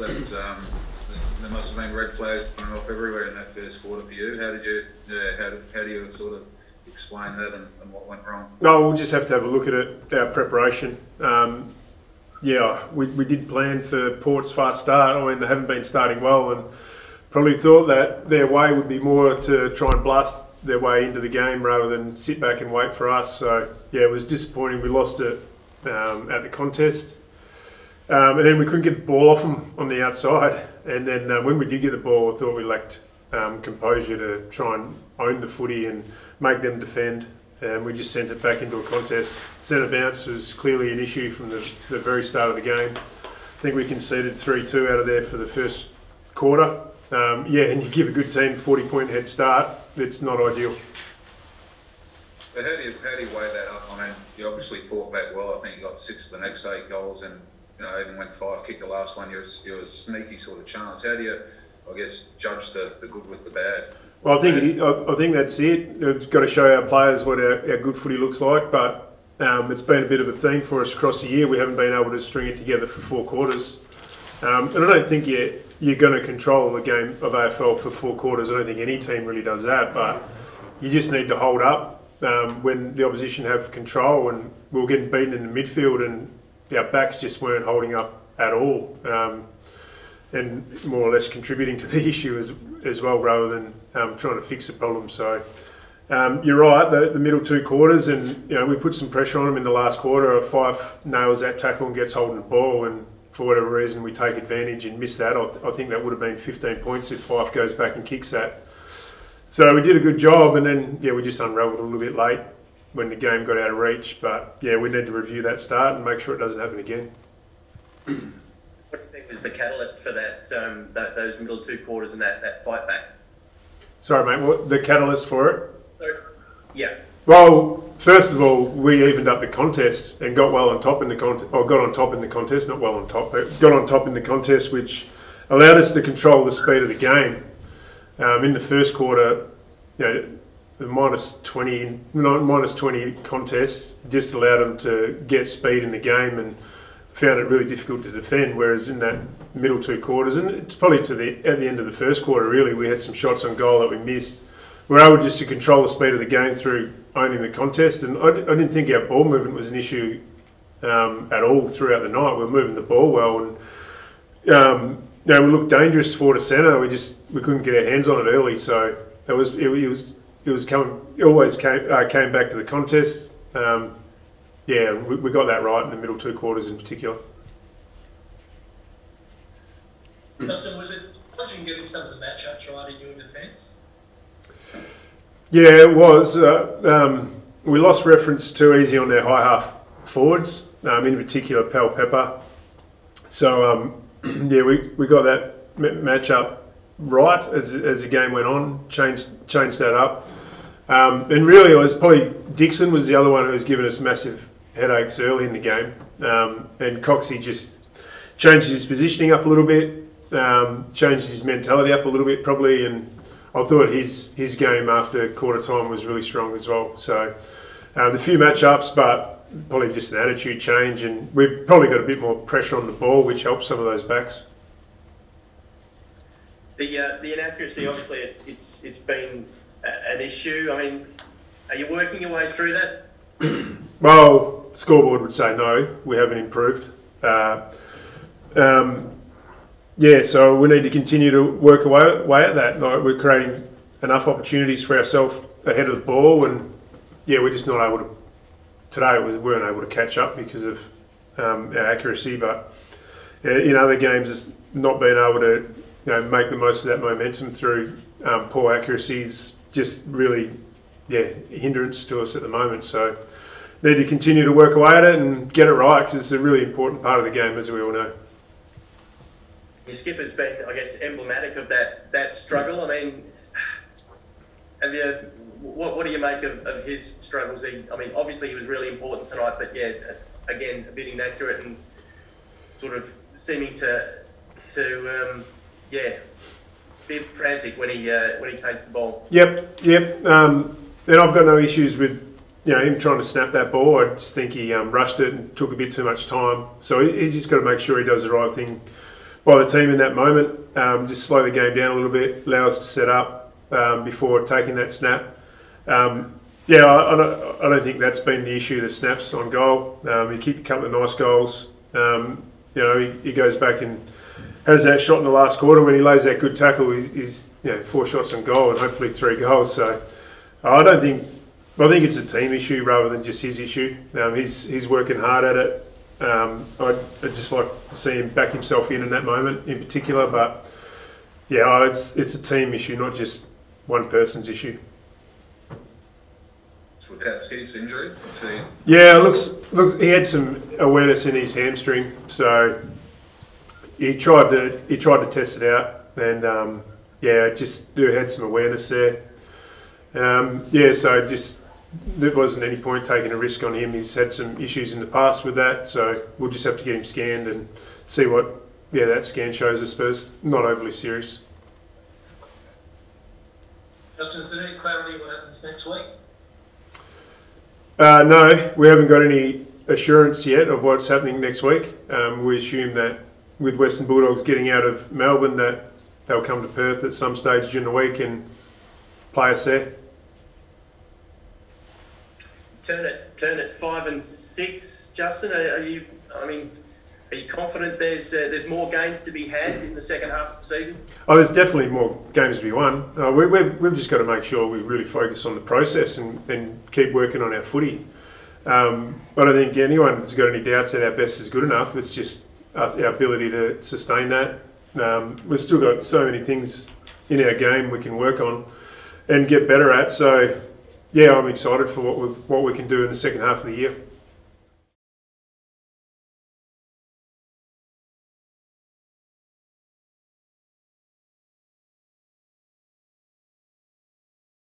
that there must have been red flags going off everywhere in that first quarter for you. How did you, how do you sort of explain that and what went wrong? No, we'll just have to have a look at it, our preparation. Yeah, we did plan for Port's fast start. I mean, they haven't been starting well, and probably thought that their way would be more to try and blast their way into the game rather than sit back and wait for us. So yeah, it was disappointing. We lost it at the contest, and then we couldn't get the ball off them on the outside. And then when we did get the ball, I thought we lacked composure to try and own the footy and make them defend. And we just sent it back into a contest. Centre bounce was clearly an issue from the very start of the game. I think we conceded 3-2 out of there for the first quarter. Yeah, and you give a good team 40-point head start, it's not ideal. But how do you weigh that up? I mean, you obviously fought back well. I think you got 6 of the next 8 goals, and even when 5 kicked the last one, you're a sneaky sort of chance. How do you, I guess, judge the good with the bad? Well, I think that's it. We've got to show our players what our good footy looks like, but it's been a bit of a theme for us across the year. We haven't been able to string it together for 4 quarters. And I don't think you're going to control the game of AFL for 4 quarters. I don't think any team really does that, but you just need to hold up when the opposition have control, and we were getting beaten in the midfield and our backs just weren't holding up at all. And more or less contributing to the issue as well, rather than trying to fix the problem. So you're right, the middle 2 quarters, and we put some pressure on them in the last quarter. Fife nails that tackle and gets holding the ball, and for whatever reason we take advantage and miss that. I think that would have been 15 points if Fife goes back and kicks that. So we did a good job, and then we just unravelled a little bit late when the game got out of reach. But yeah, we need to review that start and make sure it doesn't happen again. What do you think was the catalyst for that, those middle 2 quarters and that fight back? Sorry, mate. What the catalyst for it? Yeah. Well, first of all, we evened up the contest and got well on top in the contest. Or got on top in the contest, not well on top, but got on top in the contest, which allowed us to control the speed of the game. In the first quarter, the minus 20 contest just allowed them to get speed in the game and found it really difficult to defend, whereas in that middle 2 quarters, and it's probably at the end of the first quarter really, we had some shots on goal that we missed. We were able just to control the speed of the game through owning the contest, and I didn't think our ball movement was an issue at all throughout the night. We were moving the ball well, and we looked dangerous forward to centre. We couldn't get our hands on it early, so it always came back to the contest. Yeah, we got that right in the middle 2 quarters in particular. Justin, was it challenging getting some of the matchups right in your defence? Yeah, it was. We lost reference too easy on their high half forwards, in particular Pal Pepper. So yeah, we got that matchup right as the game went on. Changed that up, and really it was probably Dixon was the other one who was giving us massive headaches early in the game, and Coxie just changed his positioning up a little bit, changed his mentality up a little bit probably, and I thought his game after quarter time was really strong as well. So the few matchups, but probably just an attitude change, and we've probably got a bit more pressure on the ball, which helps some of those backs. The inaccuracy, obviously, it's been an issue. I mean, are you working your way through that? Well, scoreboard would say no, we haven't improved. Yeah, so we need to continue to work away at that. Like, we're creating enough opportunities for ourselves ahead of the ball, and yeah, we're just not able to. Today we weren't able to catch up because of our accuracy, but in other games, it's not being able to make the most of that momentum through poor accuracies. Just really, hindrance to us at the moment. So need to continue to work away at it and get it right, because it's a really important part of the game, as we all know. Your skipper's been, I guess, emblematic of that struggle. I mean, what do you make of his struggles? I mean, obviously he was really important tonight, but yeah, again, a bit inaccurate and sort of seeming to be frantic when he takes the ball. Yep. And I've got no issues with him trying to snap that ball. I just think he rushed it and took a bit too much time. So he's just got to make sure he does the right thing by the team in that moment. Just slow the game down a little bit, allow us to set up before taking that snap. Yeah, I don't think that's been the issue, the snaps on goal. He kicked a couple of nice goals. You know, he goes back and has that shot in the last quarter when he lays that good tackle. He's 4 shots on goal and hopefully 3 goals. So I think it's a team issue rather than just his issue. He's working hard at it. I'd just like to see him back himself in that moment in particular. But yeah, it's a team issue, not just one person's issue. His injury? Yeah, looks. He had some awareness in his hamstring, so he tried to test it out, and just had some awareness there. So just there wasn't any point taking a risk on him. He's had some issues in the past with that, so we'll just have to get him scanned and see what that scan shows us. But it's not overly serious. Justin, is there any clarity what happens next week? No, we haven't got any assurance yet of what's happening next week. We assume that with Western Bulldogs getting out of Melbourne that they'll come to Perth at some stage during the week and play us there. Turn it 5 and 6, Justin. Are you confident there's more games to be had in the second half of the season? Oh, there's definitely more games to be won. We've just got to make sure we really focus on the process and keep working on our footy. I don't think anyone has got any doubts that our best is good enough. It's just our ability to sustain that. We've still got so many things in our game we can work on and get better at. So, yeah, I'm excited for what we can do in the second half of the year.